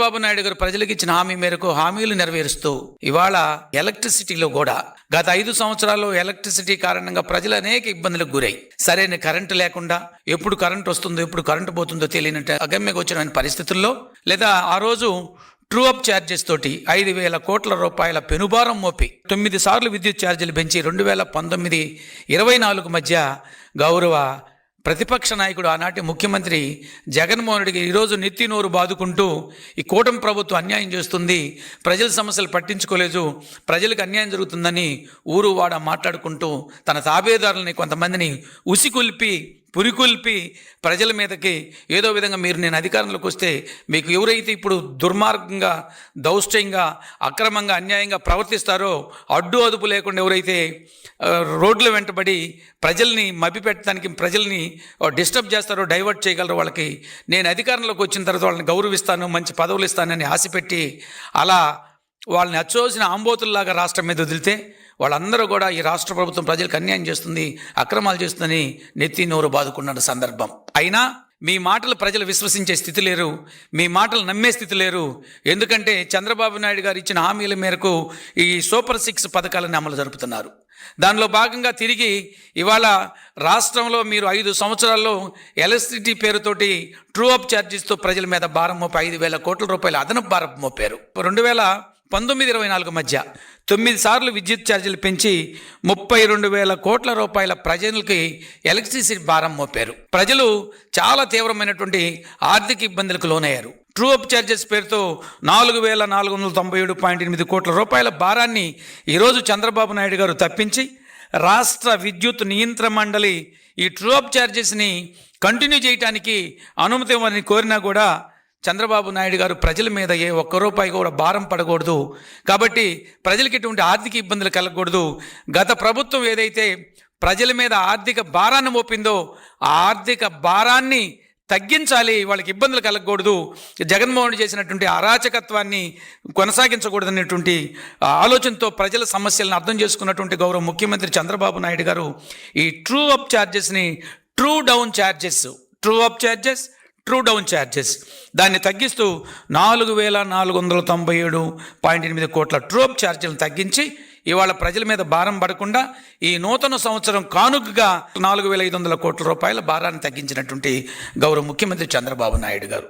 చంద్రబాబు నాయుడు గారు ప్రజలకు ఇచ్చిన హామీ మేరకు హామీలు నెరవేరుస్తూ ఇవాళ ఎలక్ట్రిసిటీలో కూడా గత 5 సంవత్సరాల్లో ఎలక్ట్రిసిటీ కారణంగా ప్రజలు అనేక ఇబ్బందులకు గురై సరైన కరెంటు లేకుండా ఎప్పుడు కరెంటు వస్తుందో ఎప్పుడు కరెంటు పోతుందో తెలియనట్టు అగమ్యగోచరమైన పరిస్థితుల్లో లేదా ఆ రోజు ట్రూ అప్ ఛార్జెస్ తోటి 5,000 కోట్ల రూపాయల పెనుభారం మోపి 9 సార్లు విద్యుత్ ఛార్జీలు పెంచి 2019-24 మధ్య గౌరవ ప్రతిపక్ష నాయకుడు ఆనాటి ముఖ్యమంత్రి జగన్మోహన్ రెడ్డికి ఈరోజు నెత్తి నోరు బాదుకుంటూ ఈ కూటమి ప్రభుత్వం అన్యాయం చేస్తుంది, ప్రజల సమస్యలు పట్టించుకోలేదు, ప్రజలకు అన్యాయం జరుగుతుందని ఊరు వాడ మాట్లాడుకుంటూ తన తాబేదారులని కొంతమందిని ఉసికొల్పి పురికొల్పి ప్రజల మీదకి ఏదో విధంగా నేను అధికారంలోకి వస్తే మీకు ఎవరైతే ఇప్పుడు దుర్మార్గంగా దౌష్ట్యంగా అక్రమంగా అన్యాయంగా ప్రవర్తిస్తారో అడ్డు అదుపు లేకుండా ఎవరైతే రోడ్ల వెంటబడి ప్రజల్ని మభ్యపెట్టడానికి ప్రజల్ని డిస్టర్బ్ చేస్తారో డైవర్ట్ చేయగలరో వాళ్ళకి నేను అధికారంలోకి వచ్చిన తర్వాత వాళ్ళని గౌరవిస్తాను, మంచి పదవులు ఇస్తానని ఆశపెట్టి అలా వాళ్ళని అచ్చోసిన ఆంబోతుల్లాగా రాష్ట్రం మీద వదిలితే వాళ్ళందరూ కూడా ఈ రాష్ట్ర ప్రభుత్వం ప్రజలకు అన్యాయం చేస్తుంది, అక్రమాలు చేస్తుందని నెత్తి నోరు బాదుకున్న సందర్భం. అయినా మీ మాటలు ప్రజలు విశ్వసించే స్థితి లేరు, మీ మాటలు నమ్మే స్థితి లేరు. ఎందుకంటే చంద్రబాబు నాయుడు గారు ఇచ్చిన హామీల మేరకు ఈ సూపర్ 6 పథకాలను అమలు జరుపుతున్నారు. దానిలో భాగంగా తిరిగి ఇవాళ రాష్ట్రంలో మీరు 5 సంవత్సరాల్లో ఎలక్ట్రిసిటీ పేరుతోటి ట్రూ అప్ ఛార్జెస్తో ప్రజల మీద భారం మోపి 5,000 కోట్ల రూపాయల అదనపు భారం మోపారు. 2019-24 మధ్య 9 సార్లు విద్యుత్ ఛార్జీలు పెంచి 32,000 కోట్ల రూపాయల ప్రజలకి ఎలక్ట్రిసిటీ భారం మోపారు. ప్రజలు చాలా తీవ్రమైనటువంటి ఆర్థిక ఇబ్బందులకు లోనయ్యారు. ట్రూ అప్ ఛార్జెస్ పేరుతో 4,497.8 కోట్ల రూపాయల భారాన్ని ఈరోజు చంద్రబాబు నాయుడు గారు తప్పించి రాష్ట్ర విద్యుత్ నియంత్రణ మండలి ఈ ట్రూ అప్ ఛార్జెస్ని కంటిన్యూ చేయడానికి అనుమతి ఇవ్వని కోరినా కూడా చంద్రబాబు నాయుడు గారు ప్రజల మీద ఏ ఒక్క రూపాయి కూడా భారం పడకూడదు, కాబట్టి ప్రజలకు ఎటువంటి ఆర్థిక ఇబ్బందులు కలగకూడదు. గత ప్రభుత్వం ఏదైతే ప్రజల మీద ఆర్థిక భారాన్ని మోపిందో ఆ ఆర్థిక భారాన్ని తగ్గించాలి, వాళ్ళకి ఇబ్బందులు కలగకూడదు, జగన్మోహన్ చేసినటువంటి అరాచకత్వాన్ని కొనసాగించకూడదనేటువంటి ఆలోచనతో ప్రజల సమస్యలను అర్థం చేసుకున్నటువంటి గౌరవ ముఖ్యమంత్రి చంద్రబాబు నాయుడు గారు ఈ ట్రూ అప్ ఛార్జెస్ని ట్రూ డౌన్ ఛార్జెస్ దాన్ని తగ్గిస్తూ 4,497.8 కోట్ల ట్రూ అప్ ఛార్జీలను తగ్గించి ఇవాళ ప్రజల మీద భారం పడకుండా ఈ నూతన సంవత్సరం కానుకగా 4,500 కోట్ల రూపాయల భారాన్ని తగ్గించినటువంటి గౌరవ ముఖ్యమంత్రి చంద్రబాబు నాయుడు గారు.